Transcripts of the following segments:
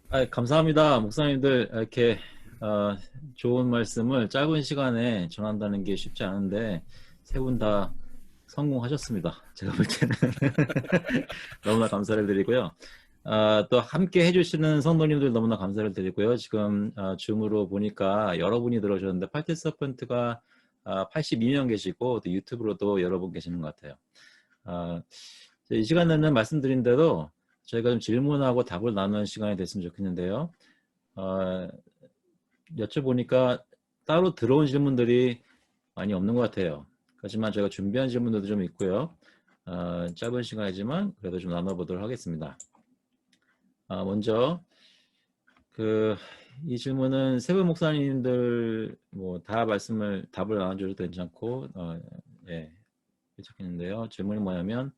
감사합니다. 목사님들 이렇게 어, 좋은 말씀을 짧은 시간에 전한다는 게 쉽지 않은데 세 분 다 성공하셨습니다. 제가 볼 때는 너무나 감사를 드리고요. 또 함께 해주시는 성도님들 너무나 감사를 드리고요. 지금 줌으로 보니까 여러분이 들어오셨는데 파티서펀트가 82명 계시고 또 유튜브로도 여러 분 계시는 것 같아요. 어, 이 시간에는 말씀드린 대로 저희가 좀 질문하고 답을 나누는 시간이 됐으면 좋겠는데요. 어, 여쭤보니까 따로 들어온 질문들이 많이 없는 것 같아요. 하지만 제가 준비한 질문들도 좀 있고요. 짧은 시간이지만 그래도 좀 나눠보도록 하겠습니다. 먼저 이 질문은 세 분 목사님들 뭐 다 답을 나눠줘도 괜찮고 예, 괜찮겠는데요. 질문이 뭐냐면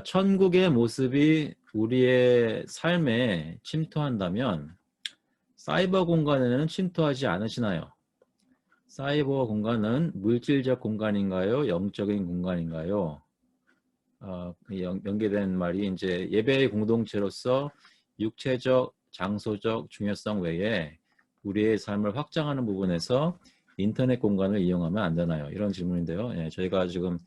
천국의 모습이 우리의 삶에 침투한다면 사이버 공간에는 침투하지 않으시나요? 사이버 공간은 물질적 공간인가요? 영적인 공간인가요? 연계된 말이 이제 예배의 공동체로서 육체적, 장소적 중요성 외에 우리의 삶을 확장하는 부분에서 인터넷 공간을 이용하면 안 되나요? 이런 질문인데요. 예, 저희가 지금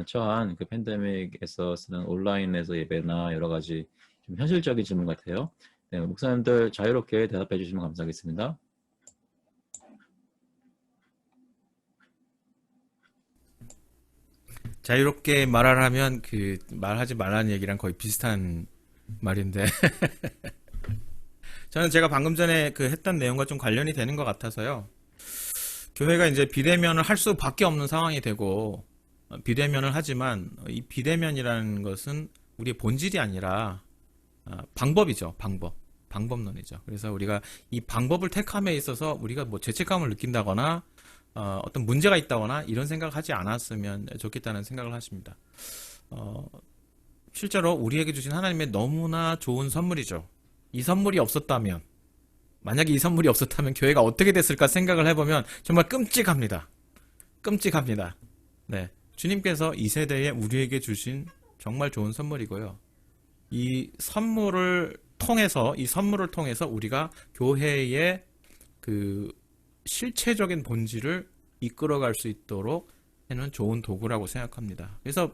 처한 그 팬데믹에서 쓰는 온라인에서 예배나 여러 가지 좀 현실적인 질문 같아요. 네, 목사님들 자유롭게 대답해 주시면 감사하겠습니다. 자유롭게 말하라면 그 말하지 말라는 얘기랑 거의 비슷한 말인데 저는 제가 방금 전에 그 했던 내용과 좀 관련이 되는 것 같아서요. 교회가 이제 비대면을 할 수밖에 없는 상황이 되고 비대면을 하지만 이 비대면이라는 것은 우리의 본질이 아니라 방법이죠. 방법론이죠. 그래서 우리가 이 방법을 택함에 있어서 우리가 뭐 죄책감을 느낀다거나 어떤 문제가 있다거나 이런 생각을 하지 않았으면 좋겠다는 생각을 하십니다. 어, 실제로 우리에게 주신 하나님의 너무나 좋은 선물이죠. 이 선물이 없었다면, 만약에 이 선물이 없었다면 교회가 어떻게 됐을까 생각을 해보면 정말 끔찍합니다. 끔찍합니다. 네. 주님께서 이 세대에 우리에게 주신 정말 좋은 선물이고요. 이 선물을 통해서 우리가 교회의 그 실체적인 본질을 이끌어갈 수 있도록 해는 좋은 도구라고 생각합니다. 그래서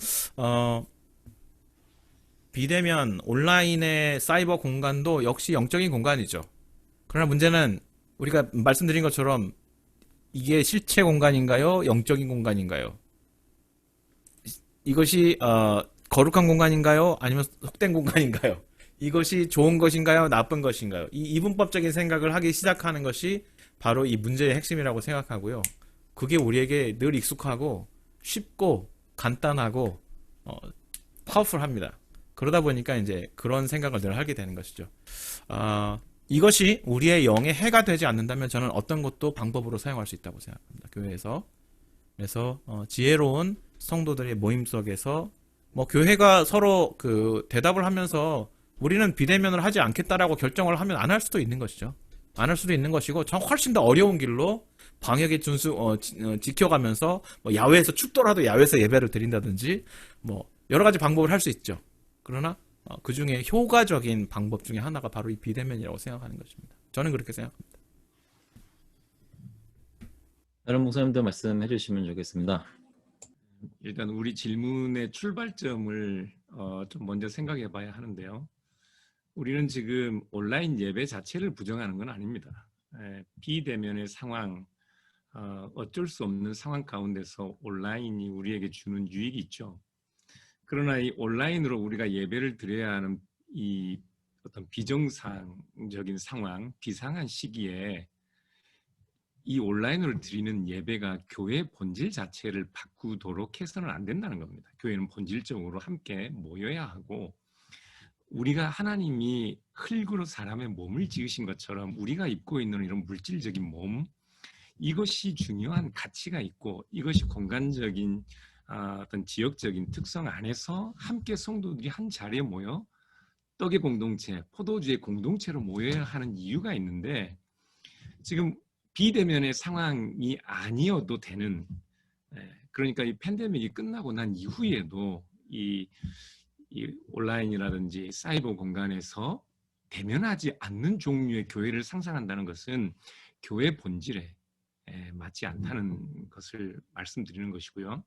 비대면 온라인의 사이버 공간도 역시 영적인 공간이죠. 그러나 문제는 우리가 말씀드린 것처럼 이게 실체 공간인가요? 영적인 공간인가요? 이것이 거룩한 공간인가요? 아니면 속된 공간인가요? 이것이 좋은 것인가요? 나쁜 것인가요? 이 이분법적인 생각을 하기 시작하는 것이 바로 이 문제의 핵심이라고 생각하고요. 그게 우리에게 늘 익숙하고 쉽고 간단하고 파워풀합니다. 그러다 보니까 이제 그런 생각을 늘 하게 되는 것이죠. 이것이 우리의 영에 해가 되지 않는다면 저는 어떤 것도 방법으로 사용할 수 있다고 생각합니다. 교회에서. 그래서 지혜로운 성도들의 모임 속에서 뭐 교회가 서로 그 대답을 하면서 우리는 비대면을 하지 않겠다라고 결정을 하면 안 할 수도 있는 것이죠. 안 할 수도 있는 것이고 훨씬 더 어려운 길로 방역의 지켜가면서 뭐 야외에서 춥더라도 야외에서 예배를 드린다든지 뭐 여러 가지 방법을 할 수 있죠. 그러나 그 중에 효과적인 방법 중에 하나가 바로 이 비대면이라고 생각하는 것입니다. 저는 그렇게 생각합니다. 다른 목사님들 말씀해 주시면 좋겠습니다. 일단 우리 질문의 출발점을 좀 먼저 생각해 봐야 하는데요. 우리는 지금 온라인 예배 자체를 부정하는 건 아닙니다. 비대면의 상황, 어쩔 수 없는 상황 가운데서 온라인이 우리에게 주는 유익이 있죠. 그러나 이 온라인으로 우리가 예배를 드려야 하는 이 어떤 비정상적인 상황, 비상한 시기에 이 온라인으로 드리는 예배가 교회의 본질 자체를 바꾸도록 해서는 안 된다는 겁니다. 교회는 본질적으로 함께 모여야 하고 우리가 하나님이 흙으로 사람의 몸을 지으신 것처럼 우리가 입고 있는 이런 물질적인 몸 이것이 중요한 가치가 있고 이것이 공간적인 어떤 지역적인 특성 안에서 함께 성도들이 한 자리에 모여 떡의 공동체, 포도주의 공동체로 모여야 하는 이유가 있는데 지금 비대면의 상황이 아니어도 되는 그러니까 이 팬데믹이 끝나고 난 이후에도 이 온라인이라든지 사이버 공간에서 대면하지 않는 종류의 교회를 상상한다는 것은 교회 본질에 맞지 않다는 것을 말씀드리는 것이고요.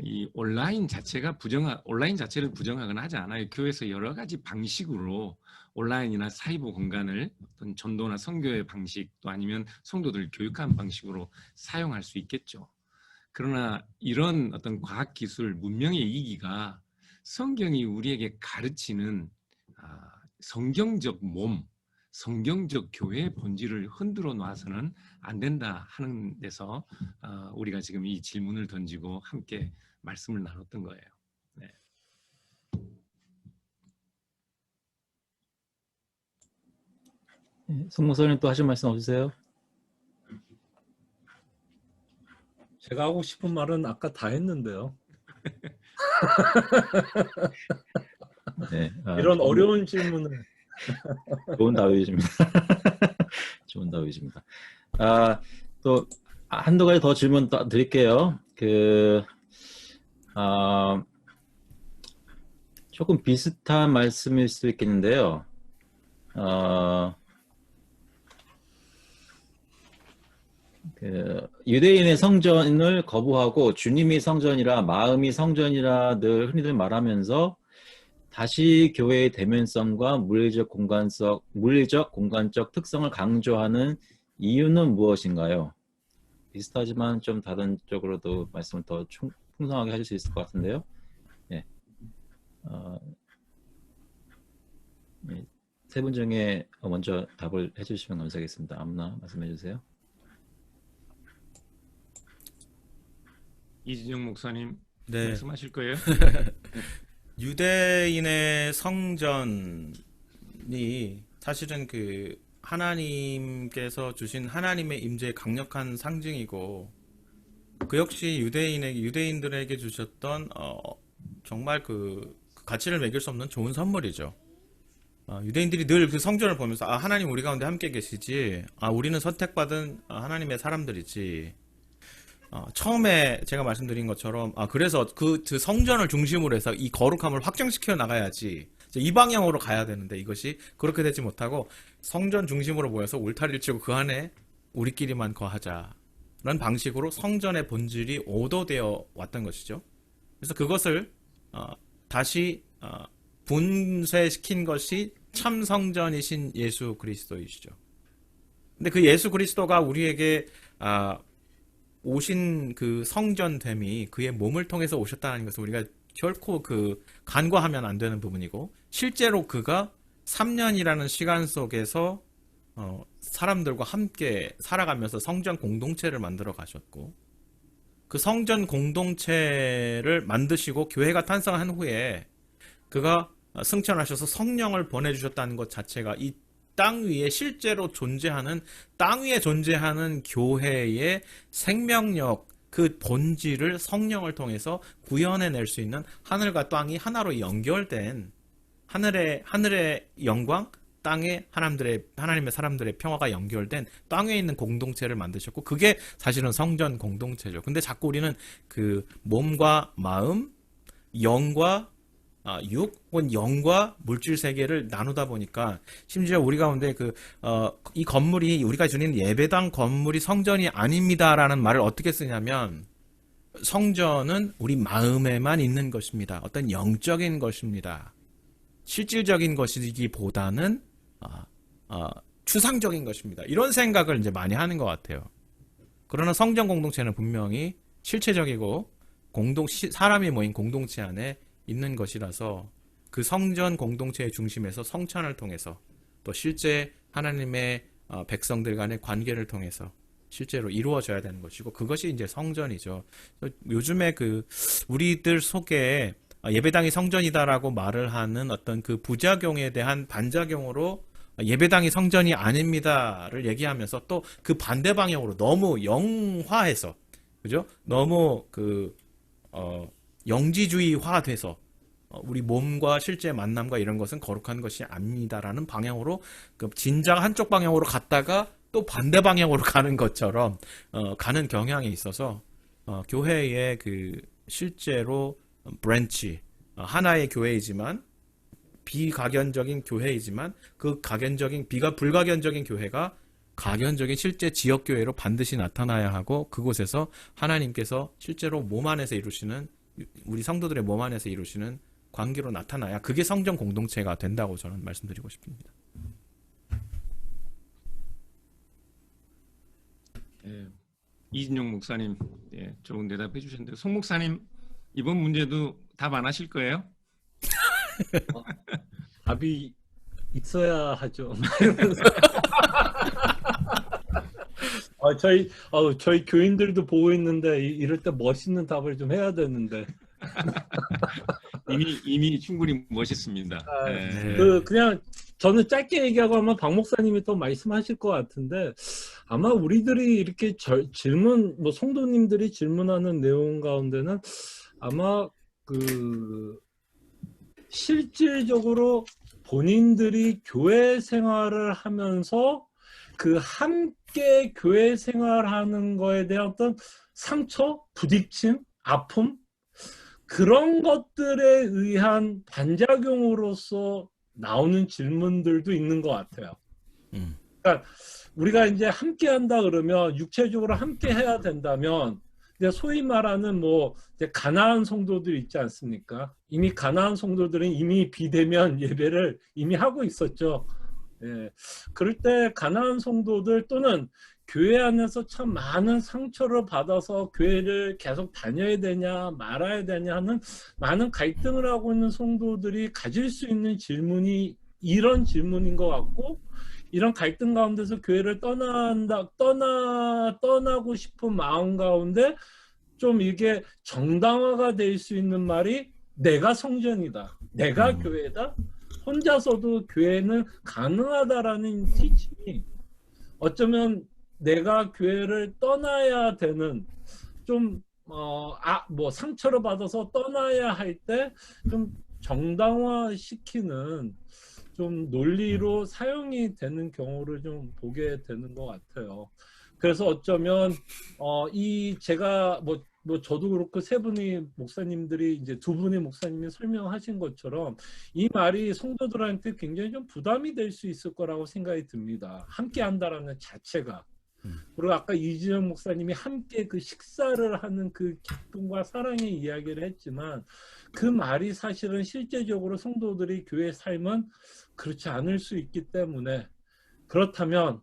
이 온라인 자체를 부정하거나 하지 않아요. 교회에서 여러 가지 방식으로 온라인이나 사이버 공간을 어떤 전도나 선교의 방식 또 아니면 성도들 교육하는 방식으로 사용할 수 있겠죠. 그러나 이런 어떤 과학기술, 문명의 이기가 성경이 우리에게 가르치는 성경적 몸, 성경적 교회의 본질을 흔들어 놔서는 안 된다 하는 데서 우리가 지금 이 질문을 던지고 함께 말씀을 나눴던 거예요. 네. 송 목사님 또 하실 말씀 없으세요? 제가 하고 싶은 말은 아까 다 했는데요. 네, 이런 어려운 질문을 좋은 답이십니다. 좋은 답이십니다. 또 한두 가지 더 질문 드릴게요. 조금 비슷한 말씀일 수 있겠는데요. 유대인의 성전을 거부하고 주님이 성전이라 마음이 성전이라 늘 흔히들 말하면서 다시 교회의 대면성과 물리적 공간적 특성을 강조하는 이유는 무엇인가요? 비슷하지만 좀 다른 쪽으로도 말씀을 더 풍성하게 하실 수 있을 것 같은데요. 네. 세 분 중에 먼저 답을 해주시면 감사하겠습니다. 아무나 말씀해 주세요. 이진영 목사님 네. 말씀하실 거예요? 유대인의 성전이 사실은 그 하나님께서 주신 하나님의 임재의 강력한 상징이고, 그 역시 유대인들에게 주셨던 정말 그 가치를 매길 수 없는 좋은 선물이죠. 유대인들이 늘 그 성전을 보면서 하나님 우리 가운데 함께 계시지, 우리는 선택받은 하나님의 사람들이지. 처음에 제가 말씀드린 것처럼 그래서 그 성전을 중심으로 해서 이 거룩함을 확장시켜 나가야지, 이 방향으로 가야 되는데 이것이 그렇게 되지 못하고 성전 중심으로 모여서 울타리를 치고 그 안에 우리끼리만 거하자라는 방식으로 성전의 본질이 오도되어 왔던 것이죠. 그래서 그것을 다시 분쇄시킨 것이 참 성전이신 예수 그리스도이시죠. 근데 그 예수 그리스도가 우리에게 오신 그 성전됨이 그의 몸을 통해서 오셨다는 것을 우리가 결코 간과하면 안 되는 부분이고, 실제로 그가 3년이라는 시간 속에서 사람들과 함께 살아가면서 성전 공동체를 만들어 가셨고, 그 성전 공동체를 만드시고 교회가 탄생한 후에 그가 승천하셔서 성령을 보내주셨다는 것 자체가 이 땅 위에 실제로 존재하는, 땅 위에 존재하는 교회의 생명력, 그 본질을 성령을 통해서 구현해낼 수 있는, 하늘과 땅이 하나로 연결된, 하늘의 영광, 땅에 하나님의 사람들의 평화가 연결된 땅 위에 있는 공동체를 만드셨고, 그게 사실은 성전 공동체죠. 근데 자꾸 우리는 그 몸과 마음, 영과 육 혹은 영과 물질 세계를 나누다 보니까, 심지어 우리 가운데 이 건물이, 우리가 주는 예배당 건물이 성전이 아닙니다라는 말을 어떻게 쓰냐면, 성전은 우리 마음에만 있는 것입니다. 어떤 영적인 것입니다. 실질적인 것이기보다는 추상적인 것입니다. 이런 생각을 이제 많이 하는 것 같아요. 그러나 성전 공동체는 분명히 실체적이고 사람이 모인 공동체 안에 있는 것이라서, 그 성전 공동체의 중심에서 성찬을 통해서, 또 실제 하나님의 백성들 간의 관계를 통해서 실제로 이루어져야 되는 것이고, 그것이 이제 성전이죠. 요즘에 우리들 속에 예배당이 성전이다라고 말을 하는 어떤 그 부작용에 대한 반작용으로 예배당이 성전이 아닙니다를 얘기하면서, 또 그 반대 방향으로 너무 영화해서, 그죠? 너무 영지주의화돼서 우리 몸과 실제 만남과 이런 것은 거룩한 것이 아닙니다라는 방향으로, 진작 한쪽 방향으로 갔다가 또 반대 방향으로 가는 것처럼 가는 경향이 있어서, 교회의 실제로 브랜치, 하나의 교회이지만 비가견적인 교회이지만 그 가견적인 불가견적인 교회가 가견적인 실제 지역 교회로 반드시 나타나야 하고 그곳에서 하나님께서 실제로 몸 안에서 이루시는 우리 성도들의 몸 안에서 이루시는 관계로 나타나야 그게 성전 공동체가 된다고 저는 말씀드리고 싶습니다. 예, 이진용 목사님, 예, 좋은 대답해 주셨는데 송 목사님 이번 문제도 답 안 하실 거예요? 답이 있어야 하죠. 저희 교인들도 보고 있는데 이럴 때 멋있는 답을 좀 해야 되는데. 이미 충분히 멋있습니다. 예. 그냥 저는 짧게 얘기하고 하면 박 목사님이 또 말씀하실 것 같은데 아마 우리들이 이렇게 질문 성도님들이 질문하는 내용 가운데는 아마 실질적으로 본인들이 교회 생활을 하면서 함께 교회 생활하는 거에 대한 어떤 상처, 부딪힘, 아픔 그런 것들에 의한 반작용으로서 나오는 질문들도 있는 것 같아요. 그러니까 우리가 이제 함께 한다 그러면 육체적으로 함께 해야 된다면 이제 소위 말하는 이제 가나안 성도들 있지 않습니까? 이미 가나안 성도들은 이미 비대면 예배를 이미 하고 있었죠. 예. 그럴 때 가나안 성도들 또는 교회 안에서 참 많은 상처를 받아서 교회를 계속 다녀야 되냐 말아야 되냐 하는 많은 갈등을 하고 있는 성도들이 가질 수 있는 질문이 이런 질문인 것 같고 이런 갈등 가운데서 교회를 떠나고 싶은 마음 가운데 좀 이게 정당화가 될 수 있는 말이 내가 성전이다. 내가 교회다. 혼자서도 교회는 가능하다라는 티칭이 어쩌면 내가 교회를 떠나야 되는 상처를 받아서 떠나야 할 때 좀 정당화시키는 좀 논리로 사용이 되는 경우를 좀 보게 되는 것 같아요. 그래서 어쩌면 제가 저도 그렇고 세 분의 목사님들이 이제 두 분의 목사님이 설명하신 것처럼 이 말이 성도들한테 굉장히 좀 부담이 될 수 있을 거라고 생각이 듭니다. 함께 한다라는 자체가. 그리고 아까 이진영 목사님이 함께 식사를 하는 기쁨과 사랑의 이야기를 했지만 그 말이 사실은 실제적으로 성도들이 교회 삶은 그렇지 않을 수 있기 때문에 그렇다면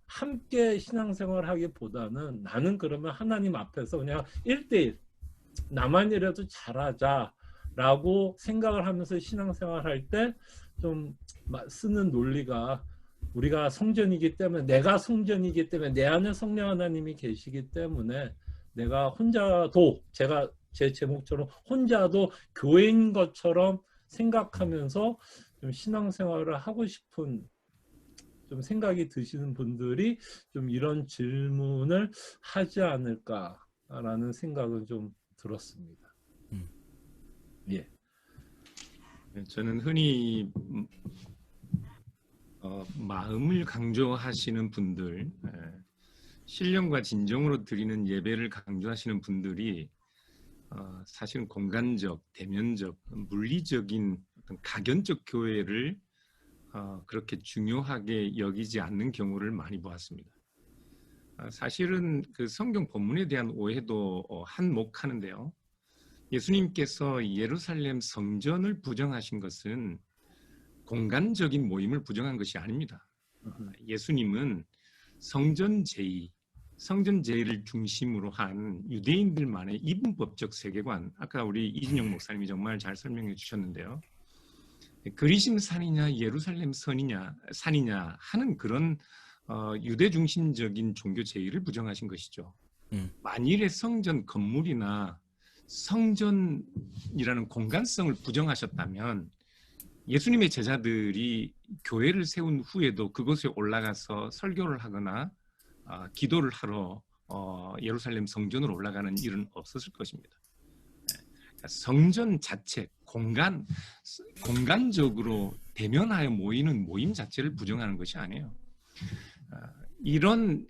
함께 신앙생활 하기보다는 나는 그러면 하나님 앞에서 그냥 1대1 나만이라도 잘하자라고 생각을 하면서 신앙생활 할 때 좀 쓰는 논리가 우리가 성전이기 때문에 내가 성전이기 때문에 내 안에 성령 하나님이 계시기 때문에 내가 혼자도 제 제목처럼 혼자도 교회인 것처럼 생각하면서 좀 신앙생활을 하고 싶은 좀 생각이 드시는 분들이 좀 이런 질문을 하지 않을까라는 생각은 좀 들었습니다. 예. 저는 흔히 마음을 강조하시는 분들, 신령과 진정으로 드리는 예배를 강조하시는 분들이 사실은 공간적, 대면적, 물리적인 어떤 가견적 교회를 그렇게 중요하게 여기지 않는 경우를 많이 보았습니다. 사실은 그 성경 본문에 대한 오해도 한몫하는데요. 예수님께서 예루살렘 성전을 부정하신 것은 공간적인 모임을 부정한 것이 아닙니다. 예수님은 성전 제의를 중심으로 한 유대인들만의 이분법적 세계관, 아까 우리 이진영 목사님이 정말 잘 설명해 주셨는데요. 그리심산이냐 예루살렘 산이냐 하는 그런 유대 중심적인 종교 제의를 부정하신 것이죠. 만일의 성전 건물이나 성전이라는 공간성을 부정하셨다면 예수님의 제자들이 교회를 세운 후에도 그곳에 올라가서 설교를 하거나 기도를 하러 예루살렘 성전으로 올라가는 일은 없었을 것입니다. 성전 자체, 공간적으로 대면하여 모이는 모임 자체를 부정하는 것이 아니에요. 이런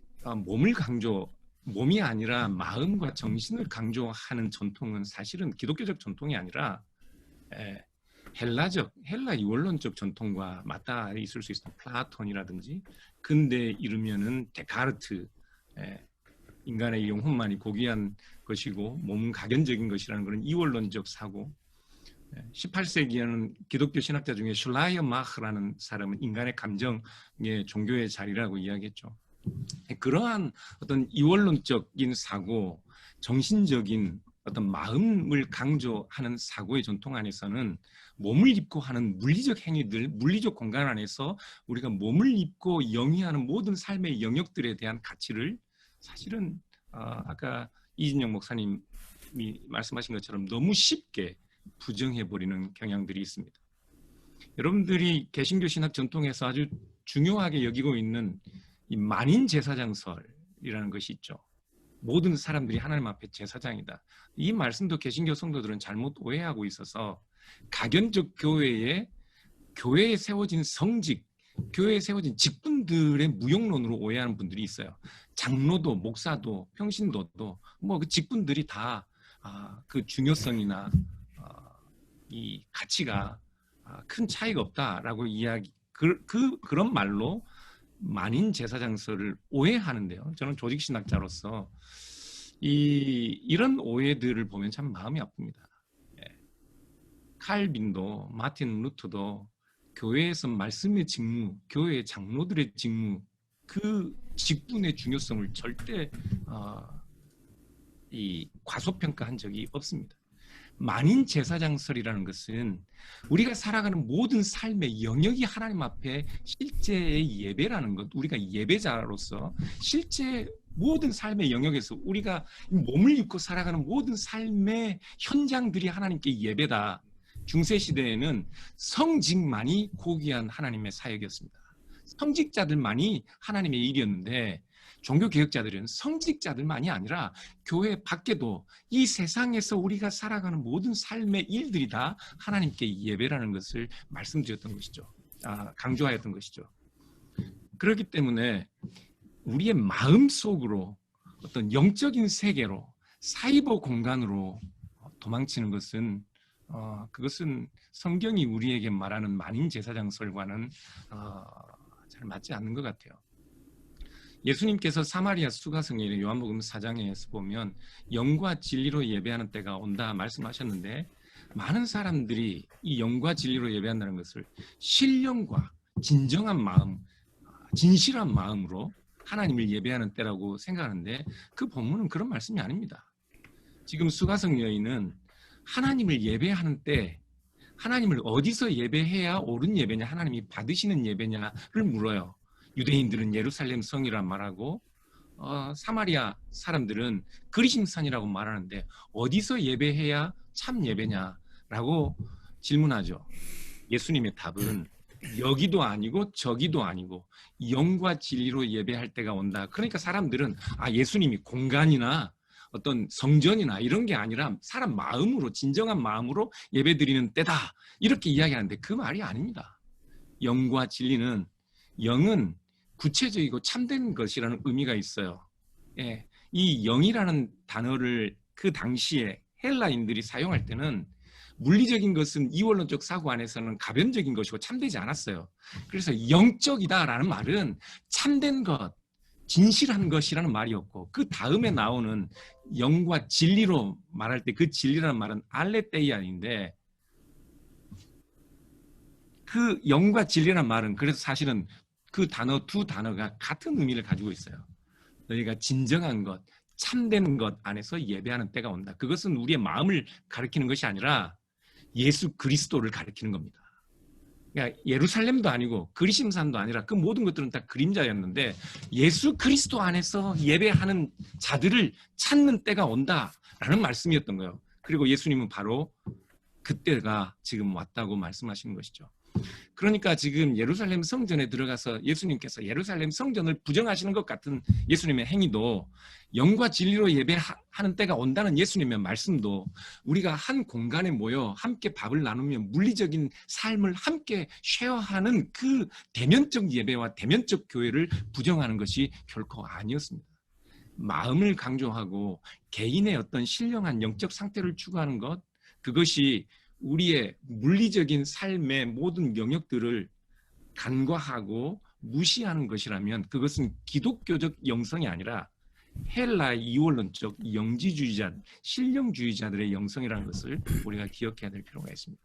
몸이 아니라 마음과 정신을 강조하는 전통은 사실은 기독교적 전통이 아니라 헬라 이원론적 전통과 맞닿아 있을 수 있어요. 플라톤이라든지 근대 이르면은 데카르트, 인간의 영혼만이 고귀한 것이고 몸은 가견적인 것이라는 그런 이원론적 사고. 18세기에는 기독교 신학자 중에 슐라이어마흐라는 사람은 인간의 감정의 종교의 자리라고 이야기했죠. 그러한 어떤 이원론적인 사고, 정신적인 어떤 마음을 강조하는 사고의 전통 안에서는 몸을 입고 하는 물리적 행위들, 물리적 공간 안에서 우리가 몸을 입고 영위하는 모든 삶의 영역들에 대한 가치를 사실은 아까 이진영 목사님이 말씀하신 것처럼 너무 쉽게 부정해버리는 경향들이 있습니다. 여러분들이 개신교 신학 전통에서 아주 중요하게 여기고 있는 이 만인 제사장설이라는 것이 있죠. 모든 사람들이 하나님 앞에 제사장이다. 이 말씀도 개신교 성도들은 잘못 오해하고 있어서 가견적 교회에 세워진 성직, 교회에 세워진 직분들의 무용론으로 오해하는 분들이 있어요. 장로도, 목사도, 평신도도 뭐 그 직분들이 다 그 중요성이나 이 가치가 큰 차이가 없다라고 이야기 그런 말로 만인 제사장설을 오해하는데요. 저는 조직신학자로서 이런 오해들을 보면 참 마음이 아픕니다. 칼빈도 마틴 루터도 교회에서 말씀의 직무, 교회의 장로들의 직무, 그 직분의 중요성을 절대 과소평가한 적이 없습니다. 만인 제사장설이라는 것은 우리가 살아가는 모든 삶의 영역이 하나님 앞에 실제의 예배라는 것, 우리가 예배자로서 실제 모든 삶의 영역에서 우리가 몸을 입고 살아가는 모든 삶의 현장들이 하나님께 예배다. 중세시대에는 성직만이 고귀한 하나님의 사역이었습니다. 성직자들만이 하나님의 일이었는데 종교개혁자들은 성직자들만이 아니라 교회 밖에도 이 세상에서 우리가 살아가는 모든 삶의 일들이 다 하나님께 예배라는 것을 말씀드렸던 것이죠. 강조하였던 것이죠. 그렇기 때문에 우리의 마음 속으로 어떤 영적인 세계로 사이버 공간으로 도망치는 것은 그것은 성경이 우리에게 말하는 만인 제사장설과는 잘 맞지 않는 것 같아요. 예수님께서 사마리아 수가성에 요한복음 4장에서 보면 영과 진리로 예배하는 때가 온다 말씀하셨는데 많은 사람들이 이 영과 진리로 예배한다는 것을 신령과 진정한 마음, 진실한 마음으로 하나님을 예배하는 때라고 생각하는데 그 본문은 그런 말씀이 아닙니다. 지금 수가성 여인은 하나님을 예배하는 때 하나님을 어디서 예배해야 옳은 예배냐, 하나님이 받으시는 예배냐를 물어요. 유대인들은 예루살렘 성이라 말하고 사마리아 사람들은 그리심산이라고 말하는데 어디서 예배해야 참 예배냐라고 질문하죠. 예수님의 답은 여기도 아니고 저기도 아니고 영과 진리로 예배할 때가 온다. 그러니까 사람들은 예수님이 공간이나 어떤 성전이나 이런 게 아니라 사람 마음으로, 진정한 마음으로 예배드리는 때다. 이렇게 이야기하는데 그 말이 아닙니다. 영과 진리는, 영은 구체적이고 참된 것이라는 의미가 있어요. 이 영이라는 단어를 그 당시에 헬라인들이 사용할 때는 물리적인 것은 이원론적 사고 안에서는 가변적인 것이고 참되지 않았어요. 그래서 영적이다라는 말은 참된 것, 진실한 것이라는 말이었고 그 다음에 나오는 영과 진리로 말할 때 그 진리라는 말은 알레테이아인데 그 영과 진리라는 말은 그래서 사실은 그 단어 두 단어가 같은 의미를 가지고 있어요. 너희가 진정한 것, 참된 것 안에서 예배하는 때가 온다. 그것은 우리의 마음을 가리키는 것이 아니라 예수 그리스도를 가리키는 겁니다. 그러니까 예루살렘도 아니고 그리심산도 아니라 그 모든 것들은 다 그림자였는데 예수 그리스도 안에서 예배하는 자들을 찾는 때가 온다라는 말씀이었던 거예요. 그리고 예수님은 바로 그때가 지금 왔다고 말씀하시는 것이죠. 그러니까 지금 예루살렘 성전에 들어가서 예수님께서 예루살렘 성전을 부정하시는 것 같은 예수님의 행위도 영과 진리로 예배하는 때가 온다는 예수님의 말씀도 우리가 한 공간에 모여 함께 밥을 나누며 물리적인 삶을 함께 쉐어하는 그 대면적 예배와 대면적 교회를 부정하는 것이 결코 아니었습니다. 마음을 강조하고 개인의 어떤 신령한 영적 상태를 추구하는 것, 그것이 우리의 물리적인 삶의 모든 영역들을 간과하고 무시하는 것이라면 그것은 기독교적 영성이 아니라 헬라의 이원론적 영지주의자, 신령주의자들의 영성이라는 것을 우리가 기억해야 될 필요가 있습니다.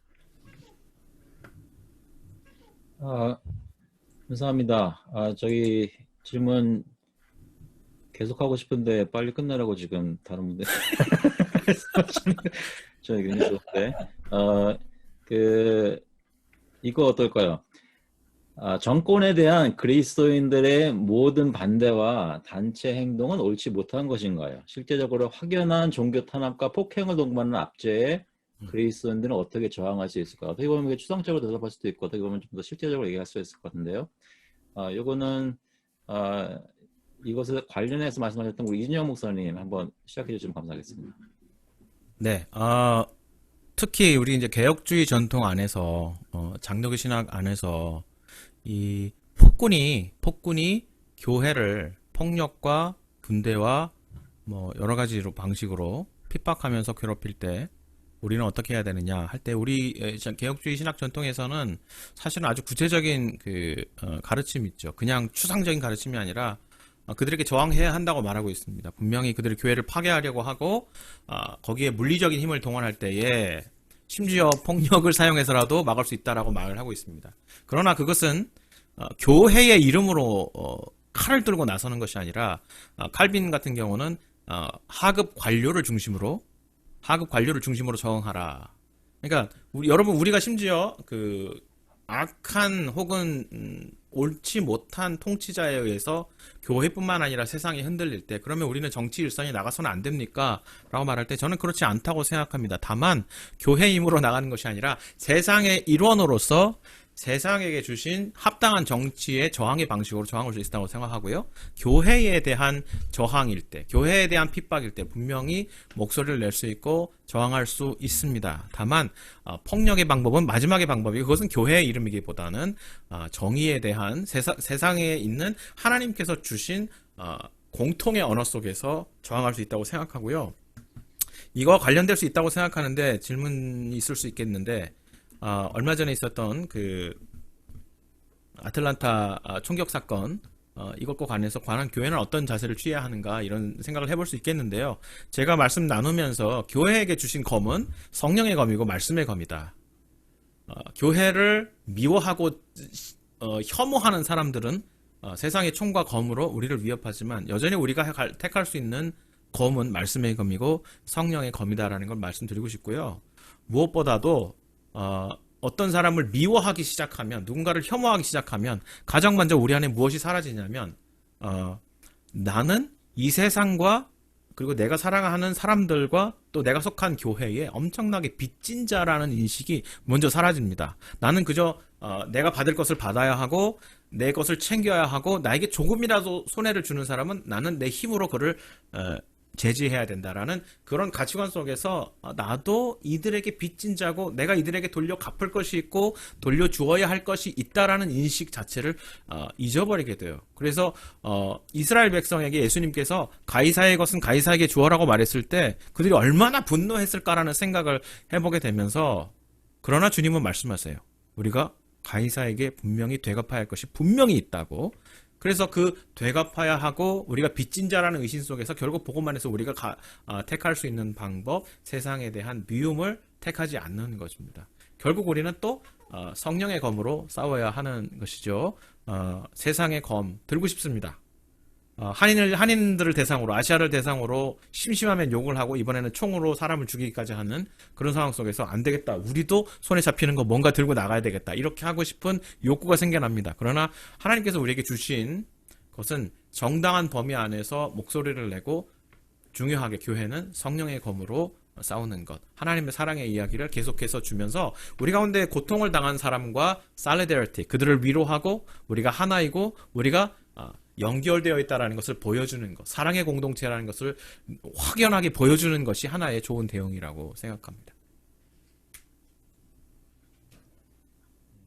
감사합니다. 저기 질문 계속하고 싶은데 빨리 끝내라고 지금 다른 분들 저희 괜찮은데 이거 어떨까요? 정권에 대한 그리스도인들의 모든 반대와 단체 행동은 옳지 못한 것인가요? 실제적으로 확연한 종교 탄압과 폭행을 동반하는 압제에 그리스도인들은 어떻게 저항할 수 있을까? 어떻게 보면 이게 추상적으로 대답할 수도 있고 어떻게 보면 좀 더 실제적으로 얘기할 수 있을 것 같은데요. 요거는 이것에 관련해서 말씀하셨던 우리 이준영 목사님 한번 시작해 주시면 감사하겠습니다. 네, 특히 우리 이제 개혁주의 전통 안에서 장로교 신학 안에서 이 폭군이 교회를 폭력과 분대와 뭐 여러 가지로 방식으로 핍박하면서 괴롭힐 때 우리는 어떻게 해야 되느냐 할 때 우리 개혁주의 신학 전통에서는 사실은 아주 구체적인 가르침이 있죠. 그냥 추상적인 가르침이 아니라 그들에게 저항해야 한다고 말하고 있습니다. 분명히 그들의 교회를 파괴하려고 하고 거기에 물리적인 힘을 동원할 때에 심지어 폭력을 사용해서라도 막을 수 있다라고 말을 하고 있습니다. 그러나 그것은 교회의 이름으로 칼을 들고 나서는 것이 아니라 칼빈 같은 경우는 하급 관료를 중심으로 저항하라. 그러니까 여러분 우리가 심지어 악한 혹은 옳지 못한 통치자에 의해서 교회뿐만 아니라 세상이 흔들릴 때 그러면 우리는 정치 일선이 나가서는 안 됩니까? 라고 말할 때 저는 그렇지 않다고 생각합니다. 다만 교회 힘으로 나가는 것이 아니라 세상의 일원으로서 세상에게 주신 합당한 정치의 저항의 방식으로 저항할 수 있다고 생각하고요. 교회에 대한 저항일 때, 교회에 대한 핍박일 때 분명히 목소리를 낼 수 있고 저항할 수 있습니다. 다만 폭력의 방법은 마지막의 방법이고 그것은 교회의 이름이기보다는 정의에 대한 세상에 있는 하나님께서 주신 공통의 언어 속에서 저항할 수 있다고 생각하고요. 이거 관련될 수 있다고 생각하는데 질문이 있을 수 있겠는데 얼마 전에 있었던 아틀란타 총격 사건 이것과 관한 교회는 어떤 자세를 취해야 하는가 이런 생각을 해볼 수 있겠는데요. 제가 말씀 나누면서 교회에게 주신 검은 성령의 검이고 말씀의 검이다. 교회를 미워하고 혐오하는 사람들은 세상의 총과 검으로 우리를 위협하지만 여전히 우리가 택할 수 있는 검은 말씀의 검이고 성령의 검이다라는 걸 말씀드리고 싶고요. 무엇보다도 어떤 사람을 미워하기 시작하면 누군가를 혐오하기 시작하면 가장 먼저 우리 안에 무엇이 사라지냐면 나는 이 세상과 그리고 내가 사랑하는 사람들과 또 내가 속한 교회에 엄청나게 빚진 자라는 인식이 먼저 사라집니다. 나는 그저 내가 받을 것을 받아야 하고 내 것을 챙겨야 하고 나에게 조금이라도 손해를 주는 사람은 나는 내 힘으로 그를 제지해야 된다라는 그런 가치관 속에서 나도 이들에게 빚진 자고 내가 이들에게 돌려 갚을 것이 있고 돌려 주어야 할 것이 있다라는 인식 자체를 잊어버리게 돼요. 그래서 이스라엘 백성에게 예수님께서 가이사의 것은 가이사에게 주어라고 말했을 때 그들이 얼마나 분노했을까라는 생각을 해보게 되면서 그러나 주님은 말씀하세요. 우리가 가이사에게 분명히 되갚아야 할 것이 분명히 있다고. 그래서 되갚아야 하고 우리가 빚진 자라는 의심 속에서 결국 보고만 해서 우리가 택할 수 있는 방법, 세상에 대한 미움을 택하지 않는 것입니다. 결국 우리는 또 성령의 검으로 싸워야 하는 것이죠. 세상의 검 들고 싶습니다. 한인들을 대상으로 아시아를 대상으로 심심하면 욕을 하고 이번에는 총으로 사람을 죽이기까지 하는 그런 상황 속에서 안 되겠다. 우리도 손에 잡히는 거 뭔가 들고 나가야 되겠다. 이렇게 하고 싶은 욕구가 생겨납니다. 그러나 하나님께서 우리에게 주신 것은 정당한 범위 안에서 목소리를 내고 중요하게 교회는 성령의 검으로 싸우는 것. 하나님의 사랑의 이야기를 계속해서 주면서 우리 가운데 고통을 당한 사람과 solidarity, 그들을 위로하고 우리가 하나이고 우리가 연결되어 있다는 것을 보여주는 것, 사랑의 공동체라는 것을 확연하게 보여주는 것이 하나의 좋은 대응이라고 생각합니다.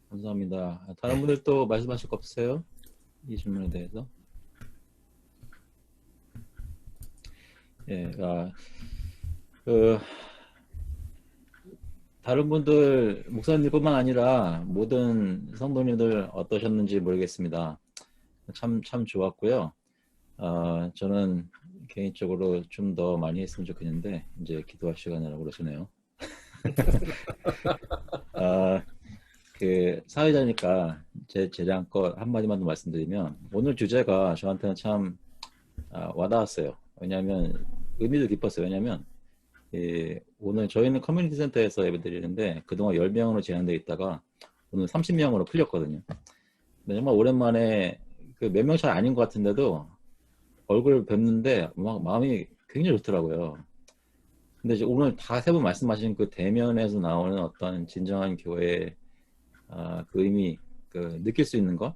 감사합니다. 다른 분들 또 말씀하실 거 없으세요? 이 질문에 대해서? 다른 분들 목사님뿐만 아니라 모든 성도님들 어떠셨는지 모르겠습니다. 참 좋았고요. 저는 개인적으로 좀 더 많이 했으면 좋겠는데 이제 기도할 시간이라고 그러시네요. 그 사회자니까 제 재량껏 한마디만 더 말씀드리면 오늘 주제가 저한테는 참 와닿았어요. 왜냐하면 의미도 깊었어요. 왜냐하면 오늘 저희는 커뮤니티 센터에서 예배드리는데 그동안 10명으로 제한되어 있다가 오늘 30명으로 풀렸거든요. 근데 정말 오랜만에 그 몇 명 차이 아닌 것 같은데도 얼굴 뵙는데 막 마음이 굉장히 좋더라고요. 근데 이제 오늘 다 세 분 말씀하신 그 대면에서 나오는 어떤 진정한 교회의 그 의미, 그 느낄 수 있는 것,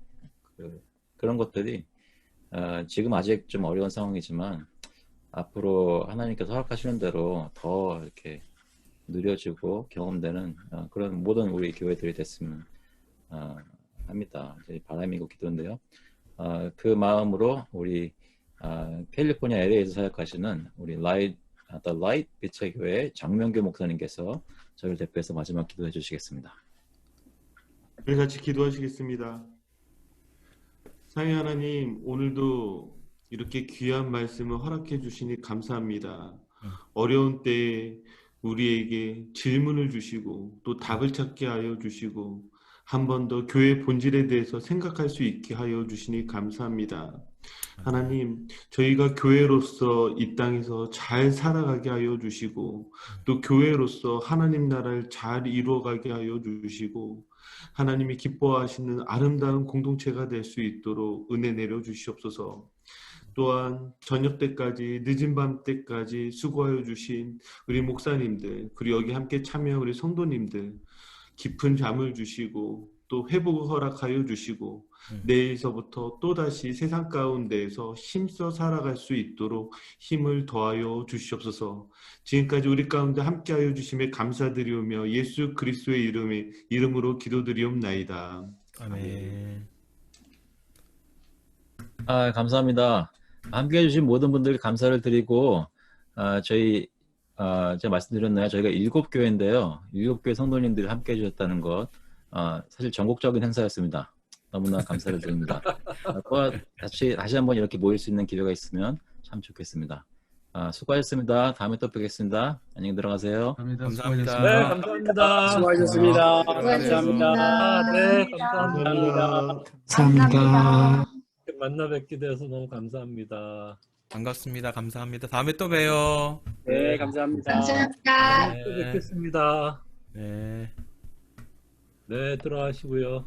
그런 것들이 지금 아직 좀 어려운 상황이지만 앞으로 하나님께서 허락하시는 대로 더 이렇게 누려지고 경험되는 그런 모든 우리 교회들이 됐으면 합니다. 제 바람이고 기도인데요. 그 마음으로 우리 캘리포니아 LA에서 사역하시는 우리 The Light 빛의 교회 장명규 목사님께서 저를 대표해서 마지막 기도해 주시겠습니다. 우리 같이 기도하시겠습니다. 사랑의 하나님, 오늘도 이렇게 귀한 말씀을 허락해 주시니 감사합니다. 어려운 때에 우리에게 질문을 주시고 또 답을 찾게 하여 주시고 한 번 더 교회 본질에 대해서 생각할 수 있게 하여 주시니 감사합니다. 하나님, 저희가 교회로서 이 땅에서 잘 살아가게 하여 주시고 또 교회로서 하나님 나라를 잘 이루어가게 하여 주시고 하나님이 기뻐하시는 아름다운 공동체가 될 수 있도록 은혜 내려 주시옵소서. 또한 저녁 때까지 늦은 밤 때까지 수고하여 주신 우리 목사님들 그리고 여기 함께 참여한 우리 성도님들 깊은 잠을 주시고 또 회복을 허락하여 주시고 내일서부터 또다시 세상 가운데에서 힘써 살아갈 수 있도록 힘을 더하여 주시옵소서. 지금까지 우리 가운데 함께하여 주심에 감사드리오며 예수 그리스도의 이름으로 기도드리옵나이다. 아멘. 감사합니다. 함께 해주신 모든 분들께 감사를 드리고 저희 제가 말씀드렸나요? 저희가 7교회인데요. 7교회 성도님들이 함께 해주셨다는 것 사실 전국적인 행사였습니다. 너무나 감사를 드립니다. 또 다시 한번 이렇게 모일 수 있는 기회가 있으면 참 좋겠습니다. 수고하셨습니다. 다음에 또 뵙겠습니다. 안녕히 들어가세요. 감사합니다. 네, 감사합니다. 수고하셨습니다. 감사합니다. 네, 감사합니다. 감사합니다. 만나 뵙게 돼서 너무 감사합니다. 반갑습니다. 감사합니다. 다음에 또 봬요. 네, 감사합니다. 감사합니다. 또 뵙겠습니다. 네. 네, 들어가시고요.